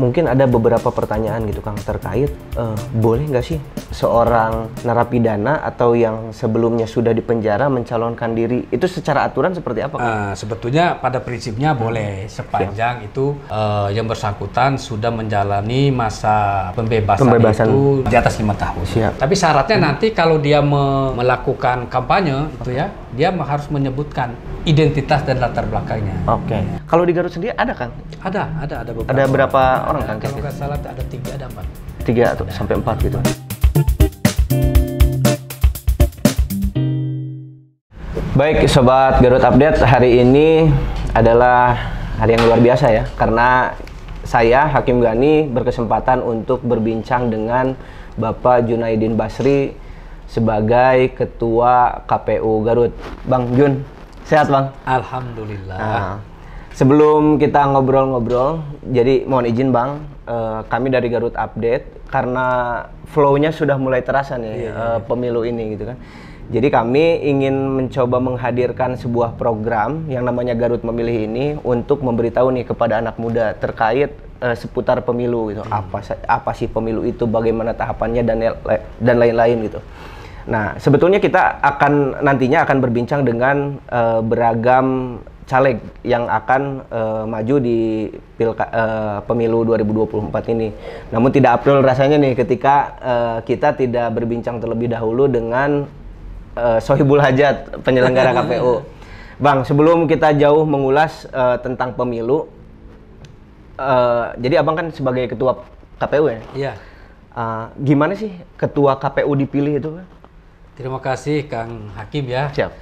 Mungkin ada beberapa pertanyaan gitu Kang terkait boleh nggak sih seorang narapidana atau yang sebelumnya sudah dipenjara mencalonkan diri, itu secara aturan seperti apa Kang? Sebetulnya pada prinsipnya boleh sepanjang itu yang bersangkutan sudah menjalani masa pembebasan itu di atas 5 tahun. Siap. Tapi syaratnya nanti kalau dia melakukan kampanye itu ya, dia harus menyebutkan identitas dan latar belakangnya. Oke. Kalau di Garut sendiri ada Kang? Ada beberapa. Ada berapa orang Kang? Kalau nggak salah ada 3, ada 4. 3 atau sampai 4 gitu. Baik Sobat Garut Update, hari ini adalah hari yang luar biasa ya, karena saya Hakim Gani berkesempatan untuk berbincang dengan Bapak Junaidin Basri sebagai Ketua KPU Garut. Bang Jun, sehat Bang? Alhamdulillah. Nah, sebelum kita ngobrol-ngobrol, jadi mohon izin Bang, kami dari Garut Update, karena flow-nya sudah mulai terasa nih pemilu ini gitu kan. Jadi kami ingin mencoba menghadirkan sebuah program yang namanya Garut Memilih ini untuk memberitahu nih kepada anak muda terkait seputar pemilu gitu. Apa sih pemilu itu, bagaimana tahapannya dan lain-lain gitu. Nah, sebetulnya kita nantinya akan berbincang dengan beragam caleg yang akan maju di pemilu 2024 ini. Namun tidak afdol rasanya nih ketika kita tidak berbincang terlebih dahulu dengan Sohibul Hajat, penyelenggara KPU. Bang, sebelum kita jauh mengulas tentang pemilu, jadi Abang kan sebagai ketua KPU ya? Iya. Gimana sih ketua KPU dipilih itu? Terima kasih Kang Hakim ya. Siap.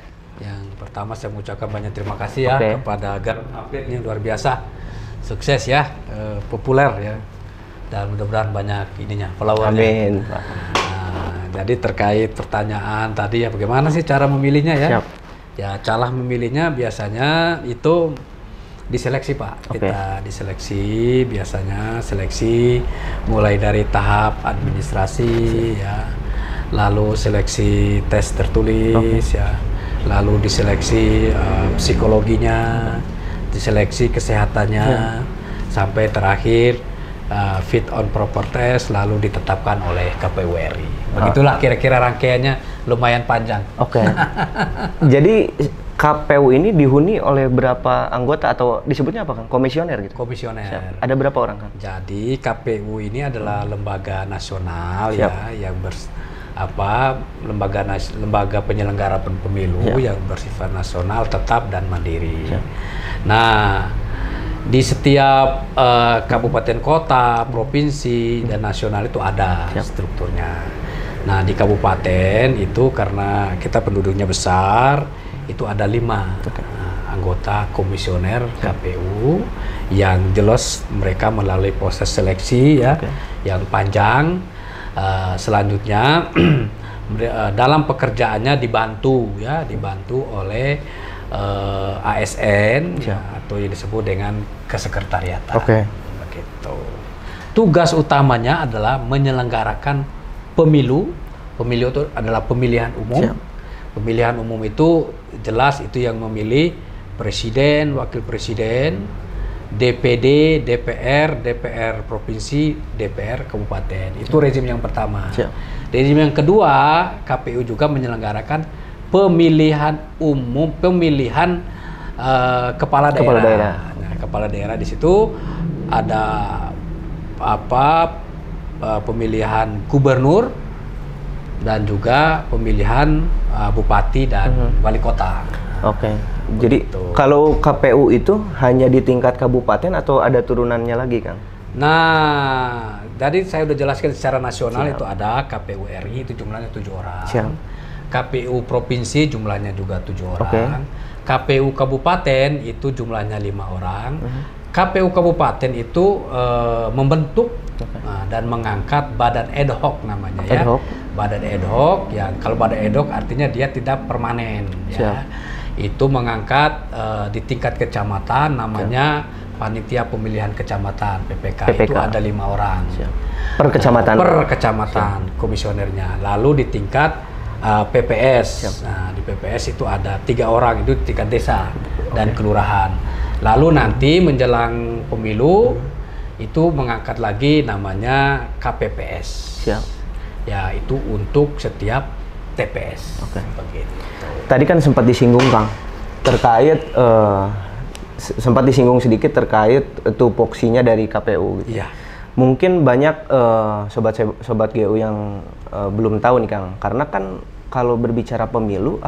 Yang pertama saya mengucapkan banyak terima kasih ya kepada Garut Update yang luar biasa, sukses ya, populer ya, dan mudah-mudahan banyak ininya followernya. Amin. Jadi terkait pertanyaan tadi ya, bagaimana sih cara memilihnya ya? Siap. Ya, cara memilihnya biasanya itu diseleksi Pak. Kita diseleksi, biasanya seleksi mulai dari tahap administrasi ya, lalu seleksi tes tertulis ya, lalu diseleksi psikologinya, diseleksi kesehatannya, sampai terakhir fit on proper test, lalu ditetapkan oleh KPU RI. Begitulah kira-kira rangkaiannya, lumayan panjang. Oke. Jadi KPU ini dihuni oleh berapa anggota atau disebutnya apa Kang? Komisioner gitu? Komisioner. Siap. Ada berapa orang Kang? Jadi KPU ini adalah lembaga nasional ya, yang lembaga penyelenggara pemilu yang bersifat nasional, tetap dan mandiri. Nah, di setiap kabupaten kota, provinsi dan nasional itu ada strukturnya. Nah, di kabupaten itu karena kita penduduknya besar, itu ada 5 anggota komisioner KPU yang jelas mereka melalui proses seleksi ya, yang panjang. Selanjutnya dalam pekerjaannya dibantu oleh ASN atau yang disebut dengan kesekretariatan. Begitu. Tugas utamanya adalah menyelenggarakan pemilu. Pemilu itu adalah pemilihan umum. Pemilihan umum itu jelas itu yang memilih presiden, wakil presiden, DPD, DPR provinsi, DPR kabupaten. Itu rezim yang pertama. Rezim yang kedua, KPU juga menyelenggarakan pemilihan umum, pemilihan kepala daerah. Nah, kepala daerah di situ ada pemilihan gubernur dan juga pemilihan bupati dan wali kota. Jadi kalau KPU itu hanya di tingkat kabupaten atau ada turunannya lagi Kang? Nah, tadi saya udah jelaskan secara nasional itu ada KPU RI itu jumlahnya 7 orang. KPU provinsi jumlahnya juga 7 orang. KPU kabupaten itu jumlahnya 5 orang. KPU kabupaten itu membentuk dan mengangkat badan ad hoc namanya ya. Badan ad hoc ya, kalau badan ad hoc artinya dia tidak permanen ya. Itu mengangkat di tingkat kecamatan namanya panitia pemilihan kecamatan PPK. Itu ada 5 orang. Per kecamatan. Per kecamatan komisionernya. Lalu di tingkat PPS. Nah, di PPS itu ada 3 orang, itu tingkat desa dan kelurahan. Lalu nanti menjelang pemilu itu mengangkat lagi namanya KPPS. Siap. Ya, itu untuk setiap TPS. Oke. Begitu. Tadi kan sempat disinggung Kang terkait sempat disinggung sedikit terkait tupoksinya dari KPU gitu. Iya. Mungkin banyak sobat GU yang belum tahu nih Kang, karena kan kalau berbicara pemilu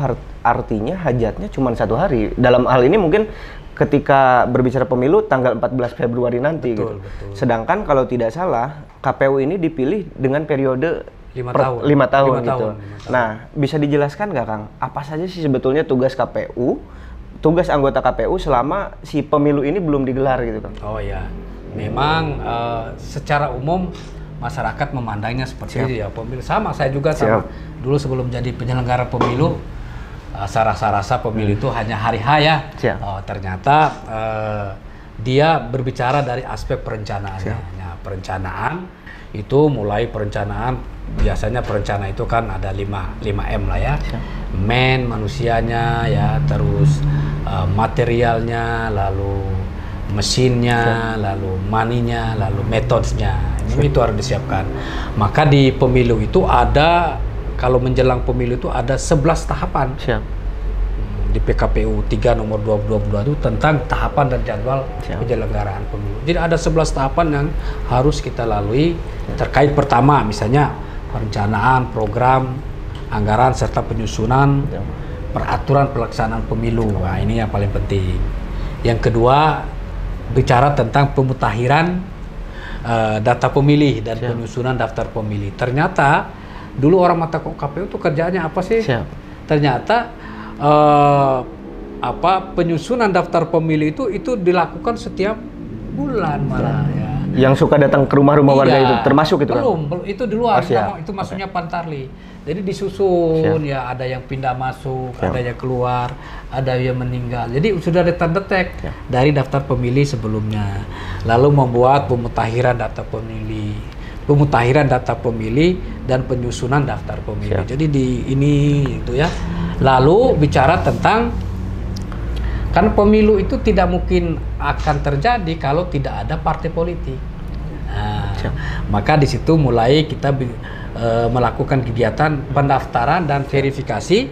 artinya hajatnya cuma 1 hari. Dalam hal ini mungkin ketika berbicara pemilu tanggal 14 Februari nanti gitu. Betul. Sedangkan kalau tidak salah KPU ini dipilih dengan periode 5 tahun. 5 tahun gitu. 5 tahun. Nah, bisa dijelaskan nggak Kang, apa saja sih sebetulnya tugas anggota KPU selama si pemilu ini belum digelar gitu Kang? Oh ya, memang secara umum masyarakat memandangnya seperti itu ya, pemilu sama. Saya juga sama. Dulu sebelum jadi penyelenggara pemilu, saya rasa pemilu itu hanya hari H ya. Ternyata dia berbicara dari aspek perencanaannya. Nah, perencanaan itu mulai perencanaan, biasanya perencana itu kan ada 5M lah ya. Man, manusianya ya, terus materialnya, lalu mesinnya, lalu money-nya, lalu metodenya. Itu harus disiapkan. Maka di pemilu itu ada, kalau menjelang pemilu itu ada 11 tahapan. Di PKPU 3 nomor 2022 itu tentang tahapan dan jadwal penyelenggaraan pemilu. Jadi ada 11 tahapan yang harus kita lalui terkait pertama misalnya perencanaan, program, anggaran serta penyusunan peraturan pelaksanaan pemilu. Nah, ini yang paling penting. Yang kedua, bicara tentang pemutakhiran data pemilih dan penyusunan daftar pemilih. Ternyata dulu orang mata KPU itu kerjaannya apa sih? Ternyata penyusunan daftar pemilih itu dilakukan setiap bulan malah ya. Yang suka datang ke rumah-rumah warga itu termasuk itu kan? Belum, itu di luar. Itu maksudnya Pantarli. Jadi disusun ya, ada yang pindah masuk, ada yang keluar, ada yang meninggal. Jadi sudah terdetek dari daftar pemilih sebelumnya. Lalu membuat pemutakhiran data pemilih dan penyusunan daftar pemilih. Jadi ini itu ya. Lalu bicara tentang, kan pemilu itu tidak mungkin akan terjadi kalau tidak ada partai politik. Nah, maka di situ mulai kita melakukan kegiatan pendaftaran dan verifikasi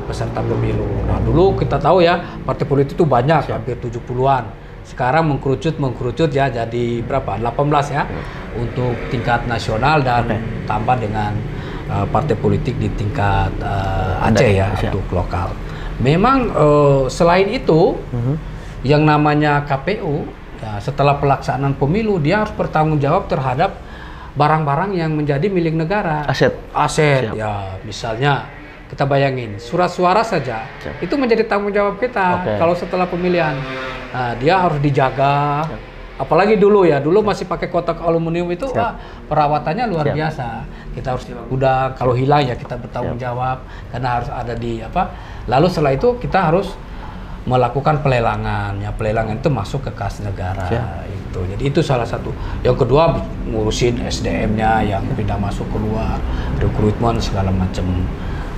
peserta pemilu. Nah, dulu kita tahu ya, partai politik itu banyak, hampir 70-an. Sekarang mengkerucut ya, jadi berapa? 18 ya, untuk tingkat nasional dan tambah dengan partai politik di tingkat Aceh ya, untuk lokal. Memang selain itu, yang namanya KPU, ya, setelah pelaksanaan pemilu, dia harus bertanggung jawab terhadap barang-barang yang menjadi milik negara. Aset, ya, misalnya kita bayangin, surat suara saja, itu menjadi tanggung jawab kita kalau setelah pemilihan. Nah, dia harus dijaga. Apalagi dulu ya, dulu masih pakai kotak aluminium itu, perawatannya luar biasa. Kita harus gudang, kalau hilang ya kita bertanggung jawab, karena harus ada di Lalu setelah itu kita harus melakukan pelelangan. Ya, pelelangan itu masuk ke kas negara. Itu. Jadi itu salah satu. Yang kedua, ngurusin SDM-nya yang pindah masuk keluar, rekrutmen segala macam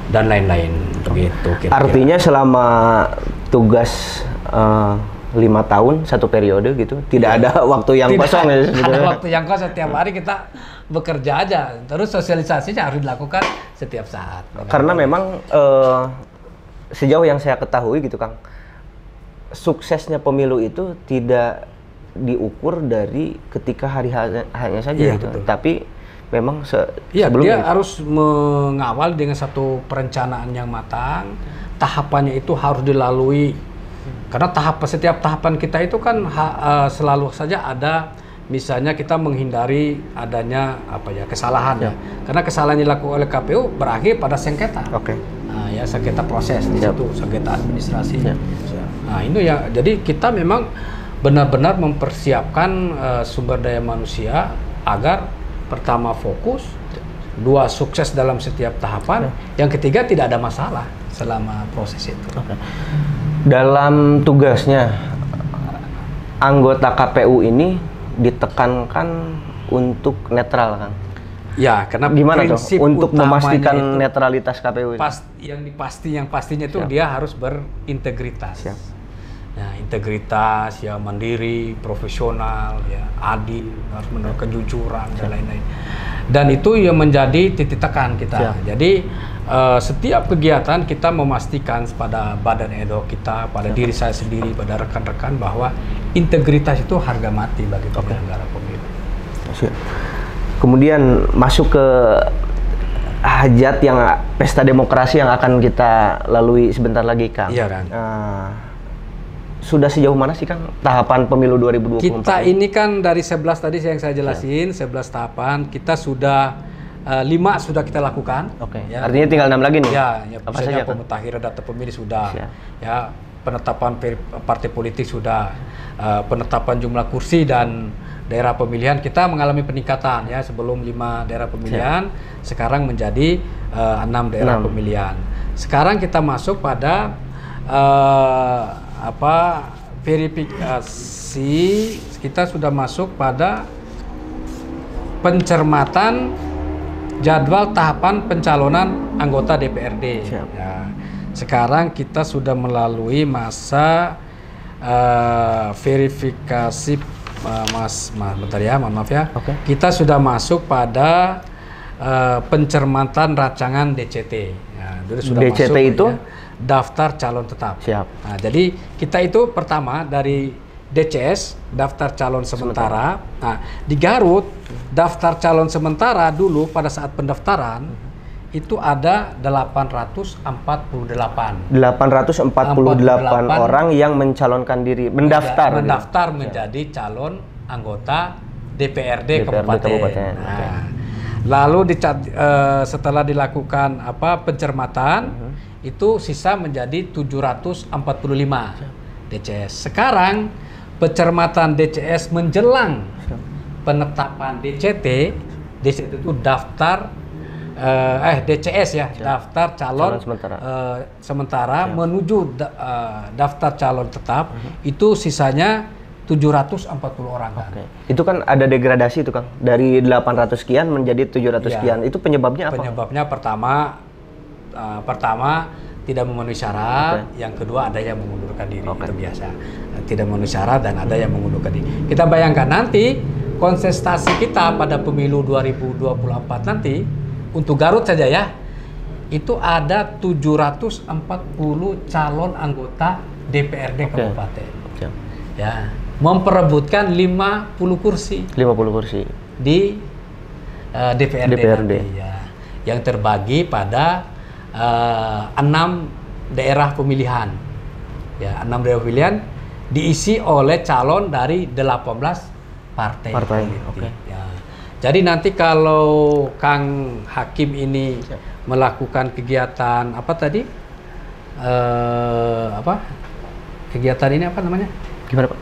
dan lain-lain. Begitu. Artinya selama tugas 5 tahun 1 periode gitu, tidak ada waktu yang kosong ya. Ada waktu yang kosong, setiap hari kita bekerja aja. Terus sosialisasinya harus dilakukan setiap saat. Karena memang sejauh yang saya ketahui gitu Kang, suksesnya pemilu itu tidak diukur dari ketika hari hanya saja gitu. Betul. Tapi memang sebelumnya dia harus mengawal dengan satu perencanaan yang matang. Tahapannya itu harus dilalui. Karena setiap tahapan kita itu kan selalu saja ada, misalnya kita menghindari adanya kesalahan ya. Karena kesalahan yang dilakukan oleh KPU berakhir pada sengketa. Nah, ya sengketa proses di situ, sengketa administrasi. Nah, itu ya. Jadi kita memang benar-benar mempersiapkan sumber daya manusia agar pertama fokus, 2 sukses dalam setiap tahapan, yang ketiga tidak ada masalah selama proses itu. Dalam tugasnya, anggota KPU ini ditekankan untuk netral kan? Ya, karena gimana tuh untuk memastikan netralitas KPU ini? Yang pastinya itu dia harus berintegritas. Nah, integritas, ya mandiri, profesional, ya adil, harus menurut kejujuran dan lain-lain. Dan itu yang menjadi titik tekan kita. Jadi setiap kegiatan kita memastikan pada badan ad hoc kita, pada diri saya sendiri, pada rekan-rekan bahwa integritas itu harga mati bagi penyelenggara pemilu. Kemudian masuk ke hajat yang pesta demokrasi yang akan kita lalui sebentar lagi, Kang. Iya, kan. Sudah sejauh mana sih, Kang, tahapan pemilu 2024? Kita ini kan dari 11 tadi yang saya jelasin, 11 tahapan, kita sudah 5 sudah kita lakukan. Ya. Artinya tinggal 6 lagi nih? Ya, misalnya pemutakhiran data pemilih sudah. Ya, penetapan partai politik sudah, penetapan jumlah kursi dan daerah pemilihan kita mengalami peningkatan ya, sebelum 5 daerah pemilihan sekarang menjadi 6 daerah pemilihan. Sekarang kita masuk pada verifikasi, kita sudah masuk pada pencermatan jadwal tahapan pencalonan anggota DPRD. Ya. Sekarang kita sudah melalui masa verifikasi. Bentar ya, mohon maaf ya. Kita sudah masuk pada pencermatan rancangan DCT. Ya, dulu sudah DCT masuk, itu ya, daftar calon tetap. Nah, jadi kita itu pertama dari DCS, daftar calon sementara. Nah, di Garut daftar calon sementara dulu pada saat pendaftaran itu ada 848 orang yang mencalonkan diri, mendaftar menjadi calon anggota DPRD kabupaten. Nah, lalu setelah dilakukan pencermatan itu sisa menjadi 745 DCS. Sekarang pencermatan DCS menjelang penetapan DCT itu daftar DCS ya, daftar calon sementara menuju daftar calon tetap itu sisanya 740 orang kan. Itu kan ada degradasi itu, Kang, dari 800 sekian menjadi 700 sekian. Itu penyebabnya apa? Penyebabnya pertama tidak memenuhi syarat, yang kedua ada yang mengundurkan diri, itu biasa. Tidak memenuhi syarat dan ada yang mengundurkan diri. Kita bayangkan nanti kontestasi kita pada pemilu 2024 nanti untuk Garut saja ya, itu ada 740 calon anggota DPRD kabupaten. Ya, memperebutkan 50 kursi. 50 kursi di DPRD. Ya, yang terbagi pada 6 daerah pemilihan. Ya, 6 daerah pemilihan diisi oleh calon dari 18 partai. Ya. Jadi nanti kalau Kang Hakim ini melakukan kegiatan apa tadi? Kegiatan ini apa namanya? Gimana, Pak?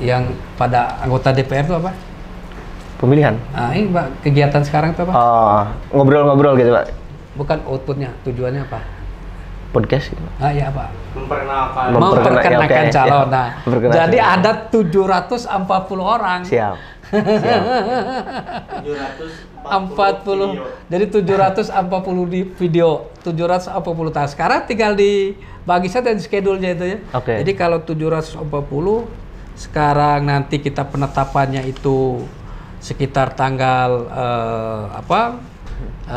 Yang pada anggota DPR itu apa? Pemilihan. Ini Pak, kegiatan sekarang itu apa? Ngobrol-ngobrol gitu, Pak. Bukan outputnya, tujuannya apa? Podcast gitu. Ya, Pak. Memperkenalkan calon. Nah, jadi ada 740 orang. Siap. 740. Jadi 740 di video, 740 tas. Sekarang tinggal dibagi saja di schedule-nya itu ya. Jadi kalau 740 sekarang nanti kita penetapannya itu sekitar tanggal 4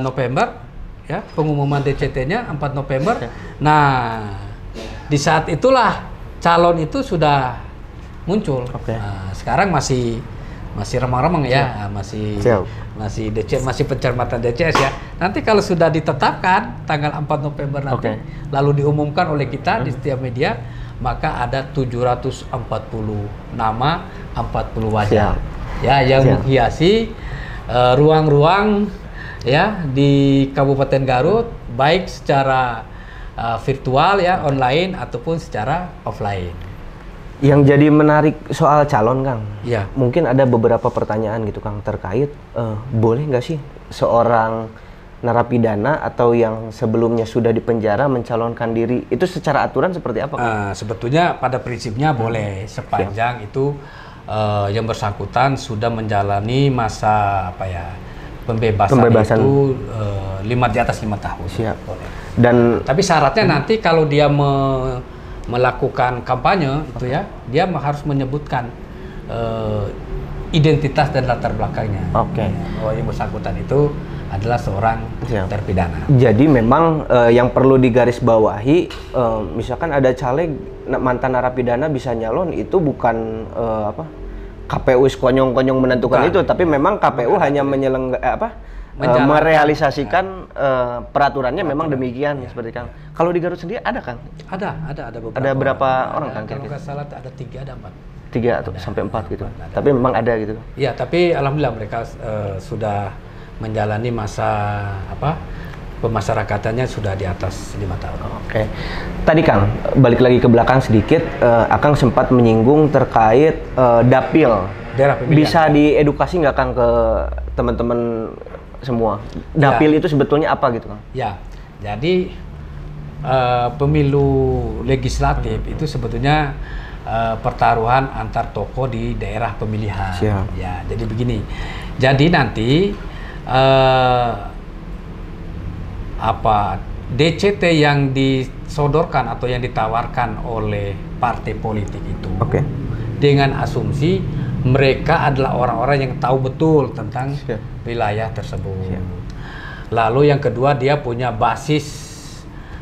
November ya, pengumuman DCT-nya 4 November. Nah, di saat itulah calon itu sudah muncul. Nah, sekarang masih remang-remang ya, masih pencermatan DCS ya. Nanti kalau sudah ditetapkan tanggal 4 November nanti, lalu diumumkan oleh kita di setiap media, maka ada 740 nama, 40 wajah ya yang menghiasi ruang-ruang ya di Kabupaten Garut, baik secara virtual ya, online ataupun secara offline. Yang jadi menarik soal calon, Kang, ya, mungkin ada beberapa pertanyaan gitu, Kang, terkait boleh nggak sih seorang narapidana atau yang sebelumnya sudah dipenjara mencalonkan diri? Itu secara aturan seperti apa, Kang? Sebetulnya pada prinsipnya boleh, sepanjang itu yang bersangkutan sudah menjalani masa pembebasan itu 5 di atas 5 tahun. Siap. Boleh. Dan tapi syaratnya nanti kalau dia melakukan kampanye itu ya, dia harus menyebutkan identitas dan latar belakangnya. Bahwa yang bersangkutan itu adalah seorang terpidana. Jadi memang yang perlu digarisbawahi, misalkan ada caleg mantan narapidana bisa nyalon, itu bukan KPU konyong-konyong menentukan itu, tapi memang KPU hanya merealisasikan peraturannya memang demikian seperti kan. Kalau di Garut sendiri ada kan? Ada beberapa. Ada berapa orang kan? Kalau nggak salah ada 3 ada 4. 3 atau sampai 4 gitu. Tapi memang ada gitu. Iya, tapi alhamdulillah mereka sudah menjalani masa pemasyarakatannya sudah di atas 5 tahun. Oke. Tadi Kang, balik lagi ke belakang sedikit, Akang sempat menyinggung terkait dapil. Daerah pemilihan. Bisa diedukasi nggak Kang ke teman-teman semua? Dapil itu sebetulnya apa gitu Kang? Ya, jadi pemilu legislatif itu sebetulnya pertaruhan antar tokoh di daerah pemilihan. Ya, jadi begini. Jadi nanti DCT yang disodorkan atau yang ditawarkan oleh partai politik itu dengan asumsi mereka adalah orang-orang yang tahu betul tentang wilayah tersebut. Lalu yang kedua, dia punya basis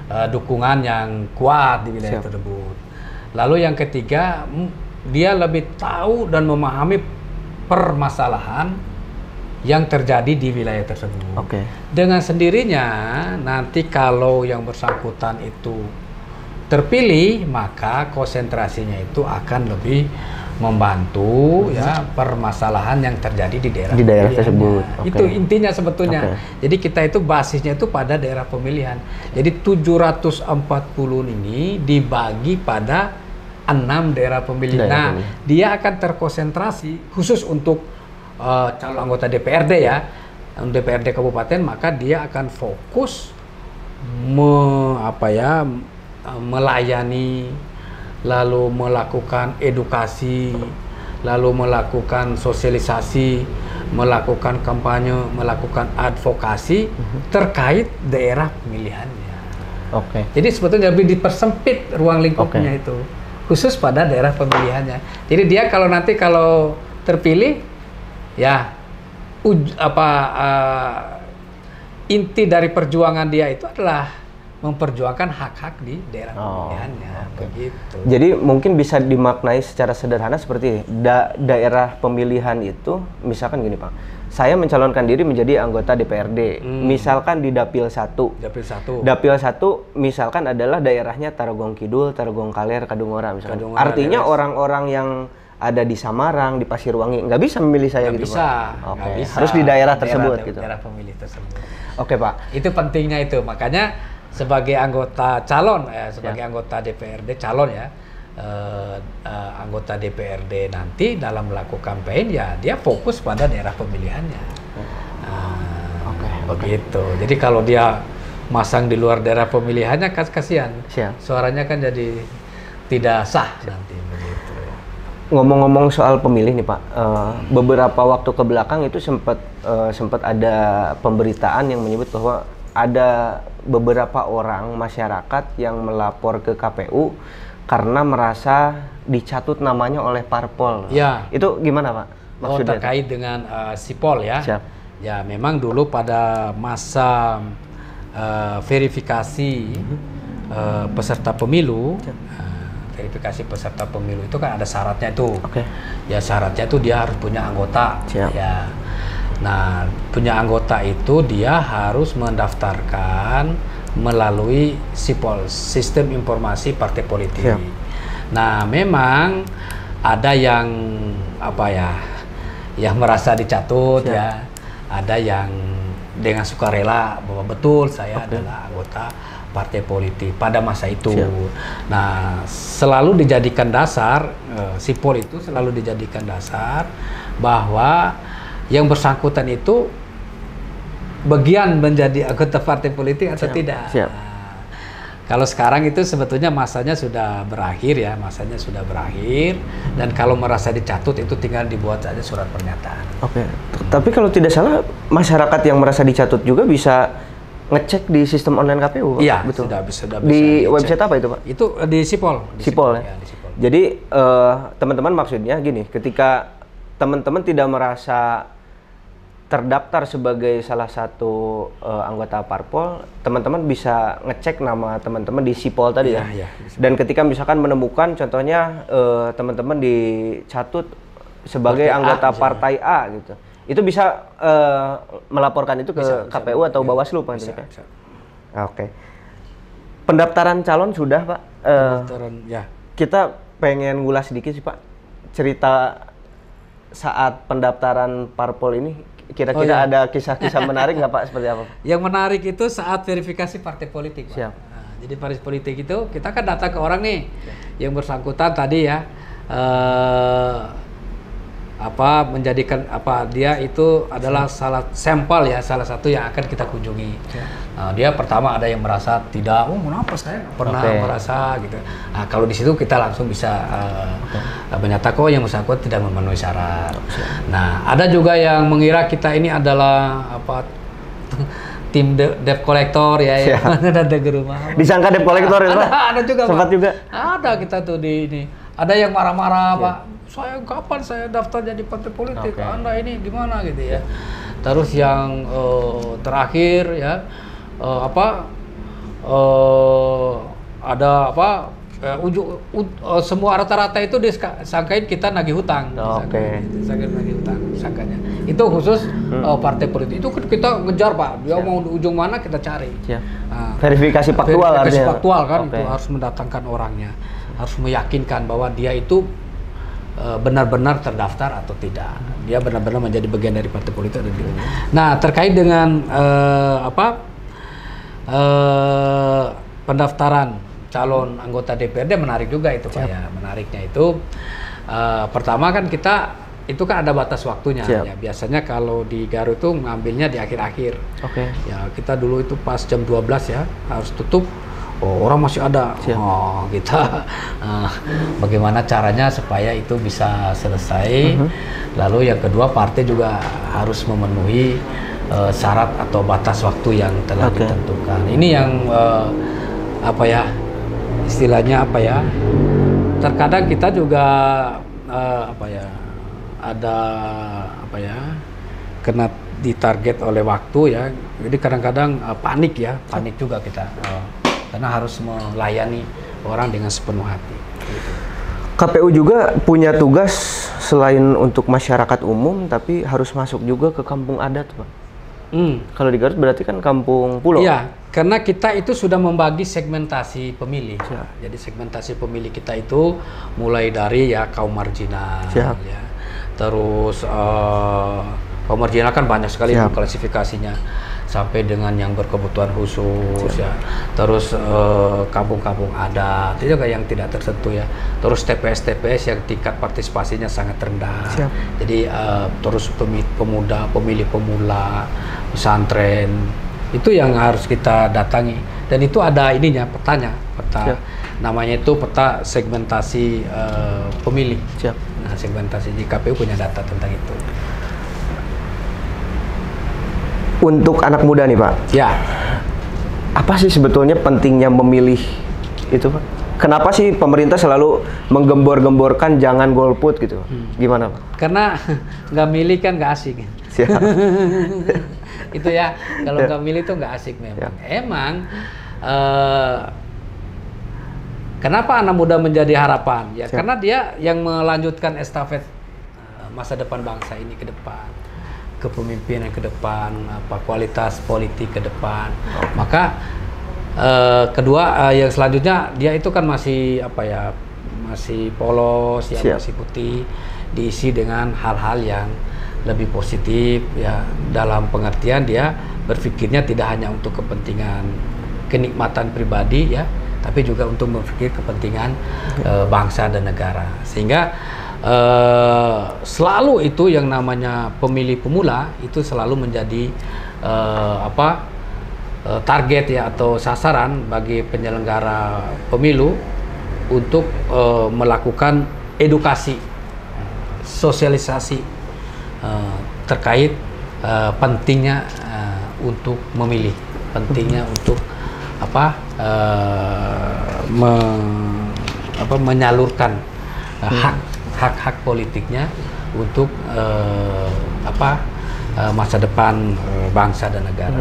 dukungan yang kuat di wilayah tersebut. Lalu yang ketiga, dia lebih tahu dan memahami permasalahan yang terjadi di wilayah tersebut. Dengan sendirinya nanti kalau yang bersangkutan itu terpilih, maka konsentrasinya itu akan lebih membantu permasalahan yang terjadi di daerah tersebut. Itu intinya sebetulnya. Jadi kita itu basisnya itu pada daerah pemilihan. Jadi 740 ini dibagi pada 6 daerah pemilihan. Dia akan terkonsentrasi khusus untuk calon anggota DPRD DPRD kabupaten, maka dia akan fokus melayani, lalu melakukan edukasi, lalu melakukan sosialisasi, melakukan kampanye, melakukan advokasi terkait daerah pemilihannya. Jadi sebetulnya lebih dipersempit ruang lingkupnya itu khusus pada daerah pemilihannya. Jadi dia nanti kalau terpilih, inti dari perjuangan dia itu adalah memperjuangkan hak-hak di daerah pemilihannya. Begitu. Jadi mungkin bisa dimaknai secara sederhana seperti daerah pemilihan itu, misalkan gini Pak, saya mencalonkan diri menjadi anggota DPRD, misalkan di Dapil 1. Dapil 1 misalkan adalah daerahnya Tarogong Kidul, Tarogong Kaler, Kadungora misalkan. Artinya orang-orang yang ada di Samarang, di Pasirwangi, nggak bisa memilih saya gitu Pak? Nggak bisa. Harus di daerah tersebut gitu. Daerah pemilih tersebut. Pak. Itu pentingnya itu. Makanya sebagai anggota calon, anggota DPRD calon anggota DPRD nanti dalam melakukan campaign dia fokus pada daerah pemilihannya. Begitu. Jadi kalau dia masang di luar daerah pemilihannya kasihan. Suaranya kan jadi tidak sah nanti. Ngomong-ngomong soal pemilih nih Pak, beberapa waktu ke belakang itu sempat ada pemberitaan yang menyebut bahwa ada beberapa orang masyarakat yang melapor ke KPU karena merasa dicatut namanya oleh parpol. Itu gimana Pak? Maksudnya terkait dengan sipol ya, memang dulu pada masa verifikasi peserta pemilu. Verifikasi peserta pemilu itu kan ada syaratnya itu. Ya syaratnya itu dia harus punya anggota. Nah, punya anggota itu dia harus mendaftarkan melalui SIPOL, Sistem Informasi Partai Politik. Nah, memang ada yang yang merasa dicatut ada yang dengan sukarela bahwa betul saya adalah anggota partai politik pada masa itu. Nah, selalu dijadikan dasar, sipol itu selalu dijadikan dasar bahwa yang bersangkutan itu bagian menjadi anggota partai politik atau tidak. Kalau sekarang itu sebetulnya masanya sudah berakhir dan kalau merasa dicatut itu tinggal dibuat saja surat pernyataan. Tapi kalau tidak salah masyarakat yang merasa dicatut juga bisa ngecek di sistem online KPU, Pak? Iya, betul. Sudah bisa di dicek. website apa itu, Pak? Itu di Sipol. Sipol ya. Ya, di Sipol. Jadi teman-teman maksudnya gini, ketika teman-teman tidak merasa terdaftar sebagai salah satu anggota parpol, teman-teman bisa ngecek nama teman-teman di Sipol tadi ya. Dan ketika misalkan menemukan, contohnya teman-teman dicatut sebagai anggota Partai A gitu, itu bisa melaporkan itu ke KPU atau Bawaslu, Pak? Bisa. Oke. Pendaftaran calon sudah, Pak. Kita pengen ngulas sedikit sih, Pak, cerita saat pendaftaran parpol ini. Kira-kira ada kisah-kisah menarik nggak, Pak? Seperti apa? Yang menarik itu saat verifikasi partai politik, Pak. Siap. Nah, jadi partai politik itu kita kan datang ke orang nih, yang bersangkutan tadi ya, menjadikan dia itu adalah salah sampel ya, salah satu yang akan kita kunjungi. Nah, dia pertama ada yang merasa tidak, kenapa saya pernah merasa gitu. Nah, kalau di situ kita langsung bisa menyatakan yang bersangkutan tidak memenuhi syarat. Nah, ada juga yang mengira kita ini adalah tim debt collector ya, yang ada di rumah. Disangka debt collector itu, Pak? Ada juga, sempat Pak. juga. Ada kita tuh di ini. Ada yang marah-marah, Pak. Kapan saya daftar jadi partai politik? Anda ini gimana gitu ya. Terus yang terakhir ya, semua rata-rata itu disangkain kita nagih hutang. Sangkanya. Itu khusus partai politik. Itu kita ngejar, Pak. Dia mau di ujung mana kita cari. Nah, verifikasi faktual verifikasi faktual kan, itu harus mendatangkan orangnya. Harus meyakinkan bahwa dia itu benar-benar terdaftar atau tidak. Dia benar-benar menjadi bagian dari partai politik atau tidak. Nah, terkait dengan pendaftaran calon anggota DPRD menarik juga itu, Pak ya. Menariknya itu pertama kan kita itu kan ada batas waktunya ya. Biasanya kalau di Garut itu ngambilnya di akhir-akhir. Ya, kita dulu itu pas jam 12 ya harus tutup. Orang masih ada. Kita bagaimana caranya supaya itu bisa selesai. Lalu yang kedua, partai juga harus memenuhi syarat atau batas waktu yang telah ditentukan. Ini yang istilahnya terkadang kita juga kena ditarget oleh waktu ya. Jadi kadang-kadang panik juga kita. Karena harus melayani orang dengan sepenuh hati. KPU juga punya tugas selain untuk masyarakat umum, tapi harus masuk juga ke kampung adat, Pak. Kalau di Garut berarti kan kampung pulau. Iya, karena kita itu sudah membagi segmentasi pemilih. Jadi segmentasi pemilih kita itu mulai dari kaum marginal, ya. Terus kaum marginal kan banyak sekali klasifikasinya. Sampai dengan yang berkebutuhan khusus ya, terus kampung-kampung adat itu juga yang tidak tersentuh ya, terus TPS yang tingkat partisipasinya sangat rendah. Jadi terus pemuda, pemilih pemula, pesantren itu yang harus kita datangi, dan itu ada peta namanya itu peta segmentasi pemilih. Nah, segmentasi di KPU punya data tentang itu. Untuk anak muda nih, Pak. Apa sih sebetulnya pentingnya memilih itu, Pak? Kenapa sih pemerintah selalu menggembor-gemborkan jangan golput gitu? Gimana, Pak? Karena nggak milih kan nggak asik. Itu ya, kalau nggak milih tuh nggak asik memang. Emang kenapa anak muda menjadi harapan? Ya karena dia yang melanjutkan estafet masa depan bangsa ini ke depan. Kepemimpinan ke depan, kualitas politik ke depan. Maka kedua yang selanjutnya dia itu kan masih masih polos ya, masih putih, diisi dengan hal-hal yang lebih positif ya, dalam pengertian dia berpikirnya tidak hanya untuk kepentingan kenikmatan pribadi ya, tapi juga untuk berpikir kepentingan bangsa dan negara. Sehingga selalu itu yang namanya pemilih pemula itu selalu menjadi target ya atau sasaran bagi penyelenggara pemilu untuk melakukan edukasi, sosialisasi terkait pentingnya untuk memilih. pentingnya untuk menyalurkan hak politiknya untuk masa depan bangsa dan negara.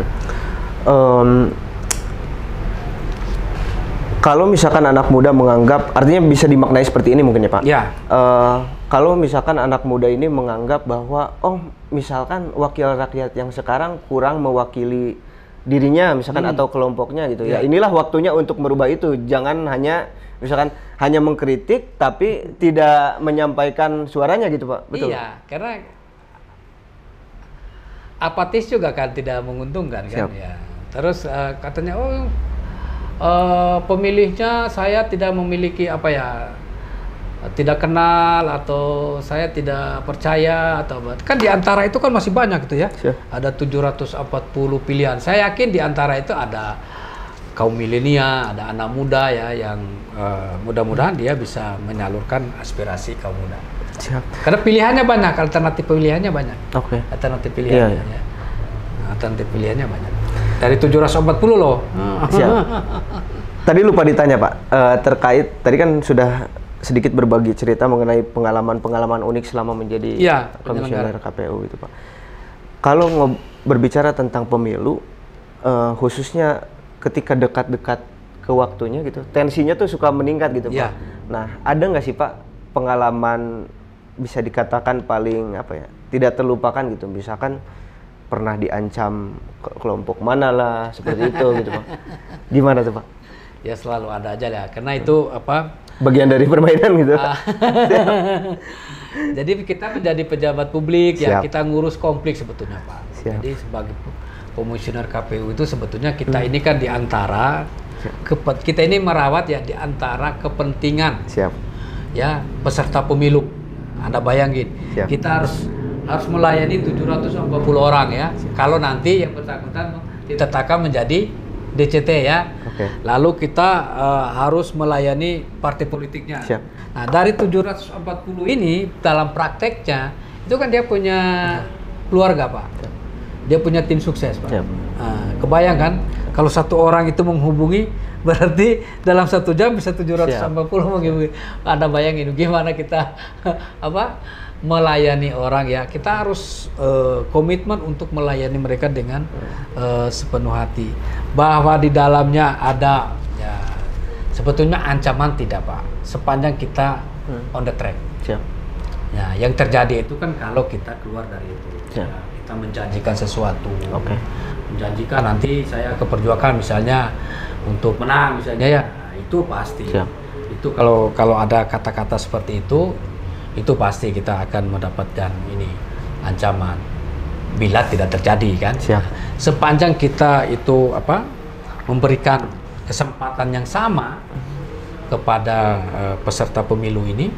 Kalau misalkan anak muda menganggap, artinya bisa dimaknai seperti ini mungkin ya Pak? Ya. Kalau misalkan anak muda ini menganggap bahwa, oh misalkan wakil rakyat yang sekarang kurang mewakili dirinya misalkan atau kelompoknya gitu ya, inilah waktunya untuk merubah itu. Jangan hanya misalkan hanya mengkritik tapi tidak menyampaikan suaranya gitu Pak, betul? Iya, karena apatis juga kan tidak menguntungkan kan. Ya. Terus katanya pemilihnya saya tidak memiliki tidak kenal atau saya tidak percaya atau kan di antara itu kan masih banyak gitu ya. Ada 740 pilihan. Saya yakin di antara itu ada kaum milenial, ada anak muda ya yang mudah-mudahan dia bisa menyalurkan aspirasi kaum muda. Karena pilihannya banyak, alternatif pilihannya banyak. Alternatif pilihannya. Ya. Alternatif pilihannya banyak. Dari 740 loh. Tadi lupa ditanya Pak, terkait tadi kan sudah sedikit berbagi cerita mengenai pengalaman-pengalaman unik selama menjadi komisioner KPU itu Pak. Kalau berbicara tentang pemilu, khususnya ketika dekat-dekat ke waktunya gitu, tensinya tuh suka meningkat gitu Pak. Nah, ada nggak sih Pak pengalaman bisa dikatakan paling tidak terlupakan gitu, misalkan pernah diancam kelompok mana lah seperti itu gitu Pak. Gimana tuh Pak? Ya selalu ada aja ya, karena itu bagian dari permainan gitu. Jadi kita menjadi pejabat publik ya, kita ngurus konflik sebetulnya Pak. Jadi sebagai komisioner KPU itu sebetulnya kita ini kan diantara kita ini merawat ya diantara kepentingan ya peserta pemilu. Anda bayangin, kita harus melayani 740 orang ya. Kalau nanti yang bersangkutan ditetapkan menjadi DCT ya. Lalu kita harus melayani partai politiknya. Nah, dari 740 ini dalam prakteknya itu kan dia punya keluarga Pak. Dia punya tim sukses Pak. Kebayang kan kalau satu orang itu menghubungi berarti dalam 1 jam bisa 740 menghubungi. Anda bayangin gimana kita melayani orang ya. Kita harus komitmen untuk melayani mereka dengan sepenuh hati. Bahwa di dalamnya ada ya sebetulnya ancaman tidak Pak, sepanjang kita on the track. Ya, yang terjadi itu kan kalau kita keluar dari itu. Ya, kita menjanjikan sesuatu. Menjanjikan nanti saya keperjuangan misalnya untuk menang misalnya ya, itu pasti. Itu kalau ada kata-kata seperti itu pasti kita akan mendapatkan ancaman bila tidak terjadi kan. Sepanjang kita itu memberikan kesempatan yang sama kepada peserta pemilu ini,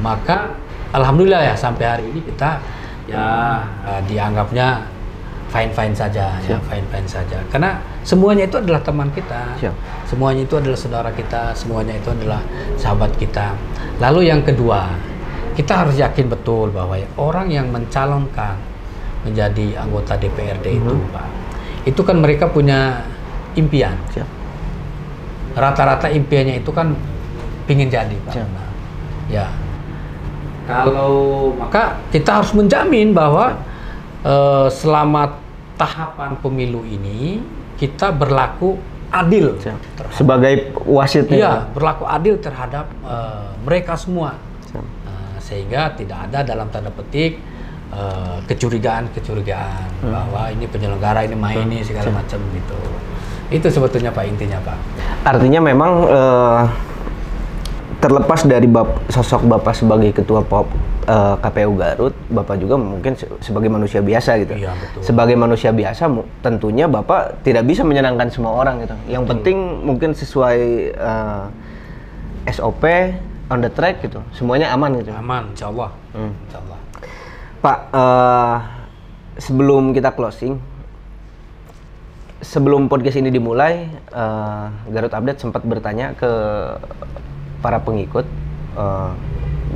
maka alhamdulillah ya sampai hari ini kita dianggapnya fine-fine saja ya, fine-fine saja. Karena semuanya itu adalah teman kita. Semuanya itu adalah saudara kita, semuanya itu adalah sahabat kita. Lalu yang kedua, kita harus yakin betul bahwa orang yang mencalonkan menjadi anggota DPRD itu Pak, itu kan mereka punya impian. Rata-rata impiannya itu kan pingin jadi Pak. Ya, kalau maka kita harus menjamin bahwa selama tahapan pemilu ini kita berlaku adil sebagai wasitnya. Iya, berlaku adil terhadap mereka semua. Sehingga tidak ada dalam tanda petik kecurigaan bahwa ini penyelenggara ini main ini segala macam gitu. Itu sebetulnya Pak intinya Pak. Artinya memang terlepas dari sosok Bapak sebagai ketua KPU Garut, Bapak juga mungkin sebagai manusia biasa gitu. Iya, betul. Sebagai manusia biasa tentunya Bapak tidak bisa menyenangkan semua orang gitu. Yang penting mungkin sesuai SOP on the track gitu, semuanya aman gitu. Aman, insya Allah. Insya Allah. Pak, sebelum kita closing, sebelum podcast ini dimulai, Garut Update sempat bertanya ke para pengikut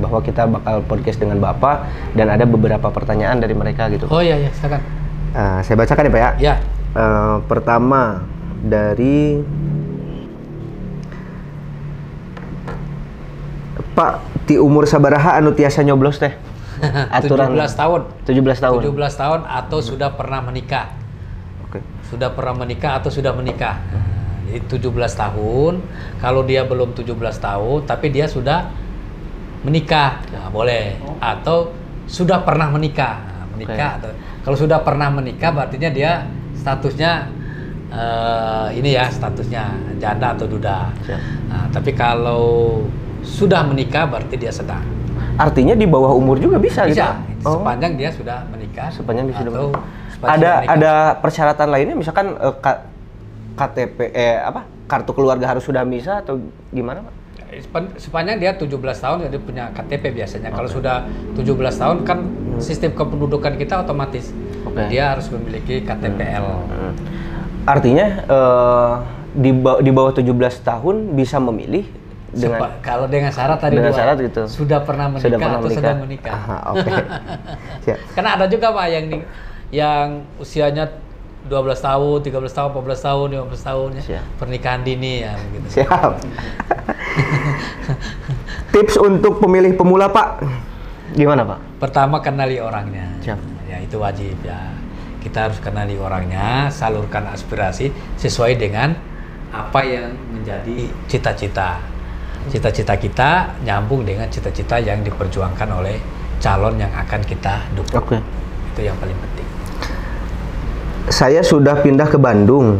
bahwa kita bakal podcast dengan Bapak dan ada beberapa pertanyaan dari mereka gitu. Oh iya, silakan. Saya bacakan ya Pak ya. Ya. Pertama dari Pak, di umur sabaraha anu tiasa nyoblos teh? Aturan 17 tahun. 17 tahun. 17 tahun atau sudah pernah menikah. Oke. Sudah pernah menikah atau sudah menikah. Jadi 17 tahun, kalau dia belum 17 tahun tapi dia sudah menikah, nah, boleh. Atau sudah pernah menikah. Nah, menikah atau kalau sudah pernah menikah berartinya dia statusnya ini ya, statusnya janda atau duda. Nah, tapi kalau sudah menikah berarti dia sedang. Artinya di bawah umur juga bisa gitu? Bisa, sepanjang dia sudah menikah. Sepanjang dia sudah atau menikah. Ada persyaratan lainnya, misalkan KTP, kartu keluarga harus sudah bisa atau gimana, Pak? Sepanjang dia 17 tahun jadi punya KTP biasanya. Kalau sudah 17 tahun kan sistem kependudukan kita otomatis. Dia harus memiliki KTPL. Artinya di bawah 17 tahun bisa memilih kalau dengan syarat tadi dengan syarat gitu. Sudah pernah menikah atau sedang menikah. Karena ada juga Pak yang usianya 12 tahun, 13 tahun, 14 tahun, 15 tahun ya. Pernikahan dini ya begitu. Siap. Tips untuk pemilih pemula, Pak. Gimana, Pak? Pertama, kenali orangnya. Siap. Ya, itu wajib ya. Kita harus kenali orangnya, salurkan aspirasi sesuai dengan apa yang menjadi cita-cita. Cita-cita kita nyambung dengan cita-cita yang diperjuangkan oleh calon yang akan kita dukung. Itu yang paling penting. Saya sudah pindah ke Bandung.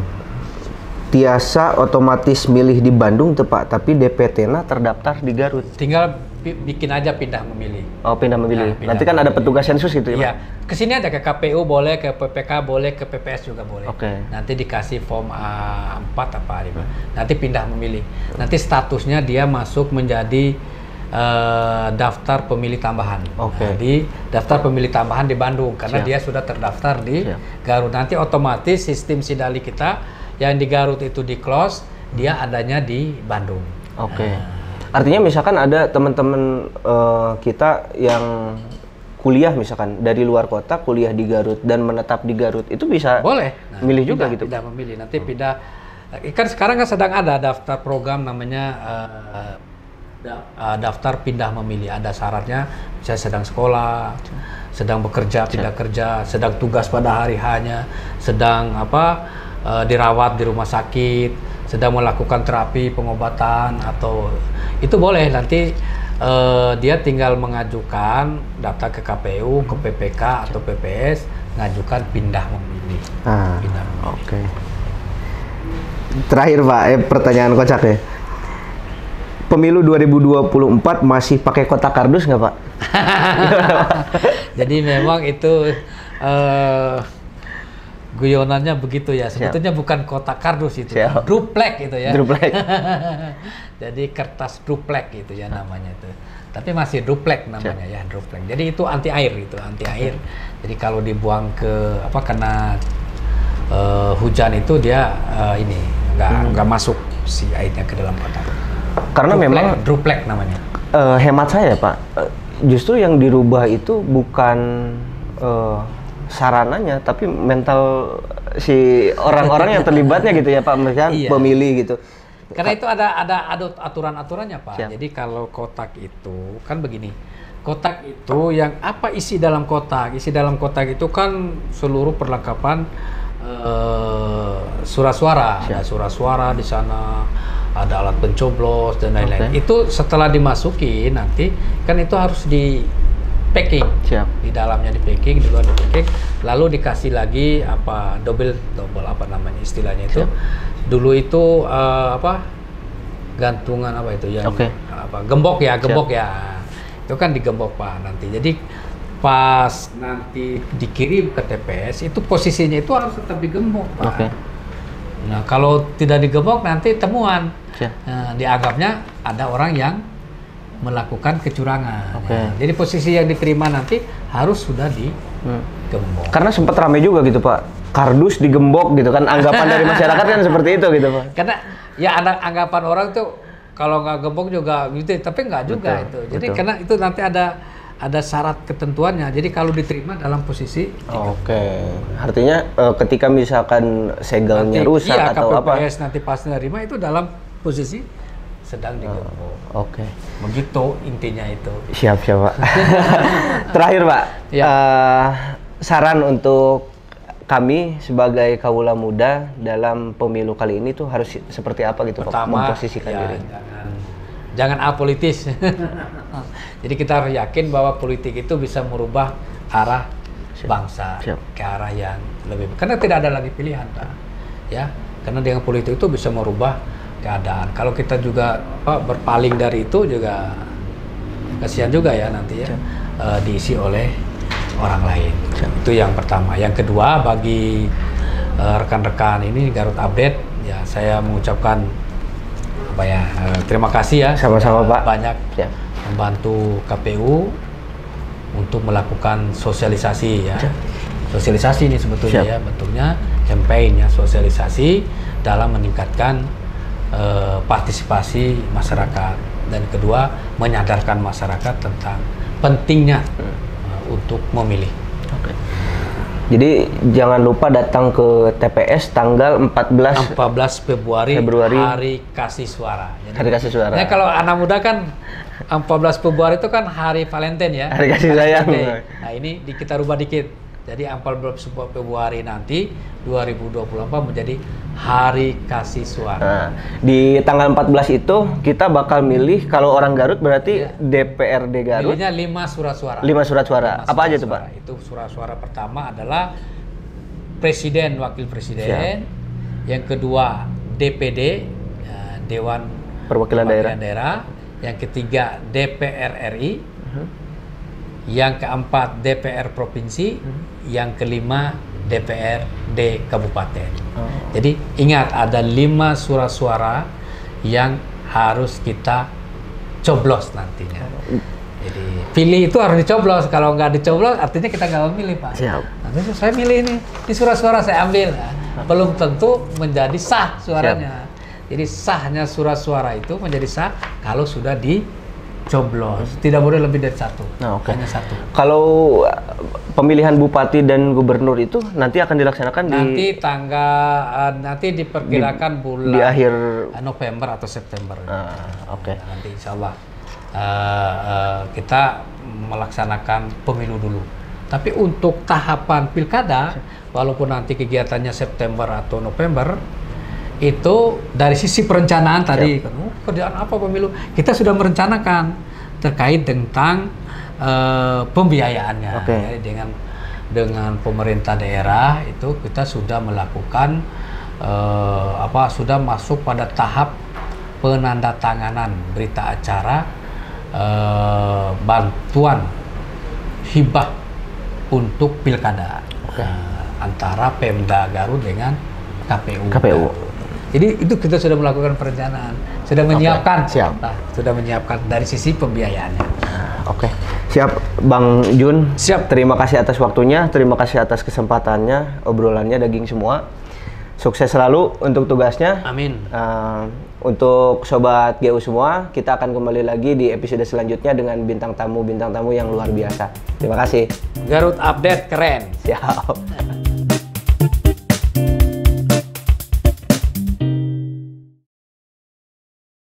Tiasa otomatis milih di Bandung tuh, Pak, tapi DPT-na terdaftar di Garut. Tinggal bikin aja pindah memilih. Oh, pindah memilih. Nah, nanti kan ada petugas sensus gitu ya, Pak? Iya. Kesini ada ke KPU boleh, ke PPK boleh, ke PPS juga boleh. Oke. Nanti dikasih form A4 apa 5. Nanti pindah memilih. Nanti statusnya dia masuk menjadi daftar pemilih tambahan. Di daftar pemilih tambahan di Bandung karena dia sudah terdaftar di Garut. Nanti otomatis sistem Sidali kita yang di Garut itu di close, dia adanya di Bandung. Artinya misalkan ada teman-teman kita yang kuliah misalkan dari luar kota kuliah di Garut dan menetap di Garut, itu bisa boleh milih juga gitu. Pindah memilih. Nanti pindah kan sekarang kan sedang ada daftar program namanya daftar pindah memilih. Ada syaratnya, saya sedang sekolah, sedang bekerja, pindah kerja, sedang tugas pada hari hanya, sedang dirawat di rumah sakit, sedang melakukan terapi pengobatan, atau itu boleh. Nanti dia tinggal mengajukan daftar ke KPU, ke PPK atau PPS, ngajukan pindah memilih. Pindah memilih. Terakhir, Pak, pertanyaan kocak ya. Pemilu 2024 masih pakai kotak kardus nggak, Pak? Jadi memang itu guyonannya begitu ya. Sebetulnya bukan kotak kardus itu, duplek itu ya. Duplek. Jadi kertas duplek itu ya namanya itu. Tapi masih duplek namanya ya, duplek. Jadi itu anti air itu, anti air. Jadi kalau dibuang ke kena hujan itu dia ini nggak masuk si airnya ke dalam kotak. Karena memang duplek namanya. Hemat saya, Pak, justru yang dirubah itu bukan sarananya, tapi mental si orang-orang yang terlibatnya gitu ya, Pak, misalnya pemilih gitu. Karena itu ada aturan-aturannya, Pak. Jadi kalau kotak itu kan begini. Kotak itu yang apa isi dalam kotak? Isi dalam kotak itu kan seluruh perlengkapan surat suara. Ada surat suara di sana, ada alat pencoblos dan lain-lain. Itu setelah dimasuki nanti kan itu harus di packing. Di dalamnya di packing, di luar di packing, lalu dikasih lagi double apa namanya istilahnya itu. Dulu itu gantungan apa itu yang gembok ya. Itu kan digembok, Pak, nanti. Jadi pas nanti dikirim ke TPS itu posisinya itu harus tetap digembok, Pak. Nah, kalau tidak digembok nanti temuan. Dianggapnya ada orang yang melakukan kecurangan. Jadi posisi yang diterima nanti harus sudah digembok. Karena sempat ramai juga gitu, Pak, kardus digembok gitu kan, anggapan dari masyarakat kan seperti itu gitu, Pak. Karena ya ada anggapan orang tuh kalau nggak gembok juga gitu, tapi nggak juga itu. Jadi karena itu nanti ada ada syarat ketentuannya. Jadi kalau diterima dalam posisi Oke. Artinya ketika misalkan segelnya rusak atau KPPS nanti pas menerima itu dalam posisi sedang digembok. Oke. Begitu intinya itu. Siap Pak. Terakhir Pak, Ya. Saran untuk kami sebagai kaula muda dalam pemilu kali ini tuh harus seperti apa gitu Pak? Memposisikan diri. Jangan apolitis. Jadi kita harus yakin bahwa politik itu bisa merubah arah bangsa ke arah yang lebih, karena tidak ada lagi pilihan Pak. Ya, karena dengan politik itu bisa merubah keadaan. Kalau kita juga berpaling dari itu juga kasihan juga ya nanti ya diisi oleh orang lain. Itu yang pertama. Yang kedua, bagi rekan-rekan ini Garut Update, ya saya mengucapkan terima kasih ya. Sama-sama Pak. Banyak membantu KPU untuk melakukan sosialisasi ya. Sosialisasi ini sebetulnya ya, bentuknya campaign ya, sosialisasi dalam meningkatkan partisipasi masyarakat, dan kedua menyadarkan masyarakat tentang pentingnya untuk memilih. Oke. Jadi jangan lupa datang ke TPS tanggal 14 Februari hari kasih suara. Jadi, hari kasih suara. Ya kalau anak muda kan 14 Februari itu kan hari Valentine ya. Hari kasih sayang. Nah ini kita rubah dikit. Jadi 14 Februari nanti 2024 menjadi hari kasih suara. Nah, di tanggal 14 itu kita bakal milih, kalau orang Garut berarti DPRD Garut. Milihnya 5 surat suara. 5 surat suara. Apa aja tuh Pak? Itu surat suara pertama adalah presiden, wakil presiden. Yang kedua DPD, Dewan Perwakilan Daerah. Yang ketiga DPR RI. Yang keempat DPR Provinsi. Yang kelima DPRD Kabupaten. Jadi ingat, ada 5 surat suara yang harus kita coblos nantinya. Jadi pilih itu harus dicoblos. Kalau nggak dicoblos artinya kita nggak memilih Pak. Siap. Nanti saya milih ini surat suara saya ambil. Belum tentu menjadi sah suaranya. Jadi sahnya surat suara itu menjadi sah kalau sudah dicoblos. Tidak boleh lebih dari 1. Nah, hanya 1. Kalau pemilihan bupati dan gubernur itu nanti akan dilaksanakan nanti nanti diperkirakan bulan di akhir November atau September. Oke. Nanti insya Allah kita melaksanakan pemilu dulu. Tapi untuk tahapan pilkada, walaupun nanti kegiatannya September atau November, itu dari sisi perencanaan tadi, kerjaan apa pemilu, kita sudah merencanakan terkait tentang pembiayaannya. Jadi dengan pemerintah daerah itu kita sudah melakukan sudah masuk pada tahap penandatanganan berita acara bantuan hibah untuk pilkada antara Pemda Garut dengan KPU. Jadi itu kita sudah melakukan perencanaan, sudah menyiapkan, sudah menyiapkan dari sisi pembiayaannya. Oke. Siap Bang Jun. Siap. Terima kasih atas waktunya, terima kasih atas kesempatannya, obrolannya daging semua. Sukses selalu untuk tugasnya. Amin. Untuk sobat GU semua, kita akan kembali lagi di episode selanjutnya dengan bintang tamu yang luar biasa. Terima kasih. Garut Update keren. Siap.